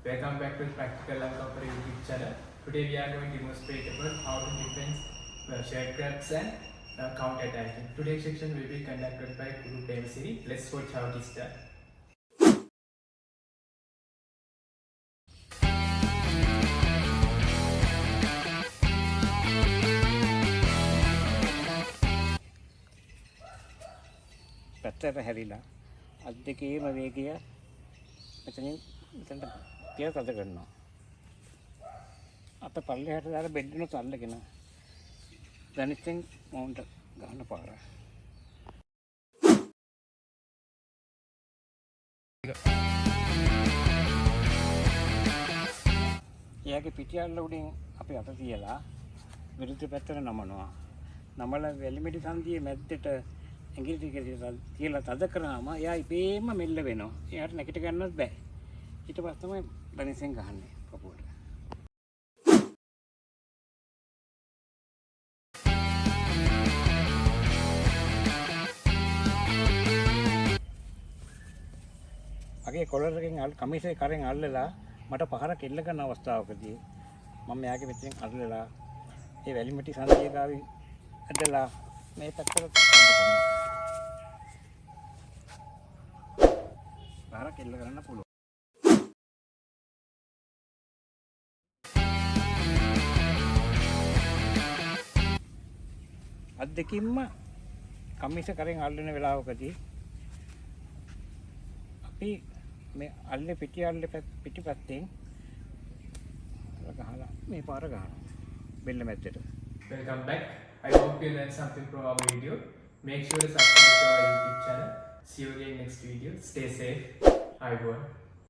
Welcome back to Practical Angampora YouTube channel. Today we are going to demonstrate about how to defend shirt grabs and counter attacking. Today's section will be conducted by Guru Sri. Let's watch how it is done. පැත්තට හැරිලා අත් දෙකේම වේගය මෙතනින් මෙතනට තියලා තද කරනවා. අත පල්ලෙහාට දාලා බෙඩ්ඩුනොත් අල්ලගෙන දැනිස්සෙන් මවුන්ට ගන්න පාර. එයාගේ පිටියල්ල උඩින් අපි අත තියලා විරුද්ධ පැත්තට නමනවා. නමලා වැලිමිටි සංදියේ මැද්දට ඇඟිලි ටික තියලා තද කරාම එයා ඉබේම මෙල්ල වෙනවා. එයාට නැගිට ගන්නවත් බෑ. ඊට පස්සේ තමයි බනිසෙන් ගහන්නේ පපුවට. අගේ කොලර් එකෙන් කමිසේ කරෙන් අල්ලලා මට පහරක් එල්ල ගන්න අවස්ථාවකදී මම එයාගේ පිටින් අල්ලලා ඒ වැලිමිටි සංදියේ ගාවි ඇදලා මේ පැත්තට පාරක් එල්ල කරන්න පුළුවන්. අත් දෙකින්ම කමිස කරෙන් අල්ලන වෙලාවකදී අපි මේ අල්ලේ පිටිපැත්තෙන් ගහලා මේ පාර ගන්නවා බෙල්ල මැද්දට. Welcome back. I hope you learned something from our video. Make sure to subscribe to our YouTube channel. See you again next video. Stay safe. I won.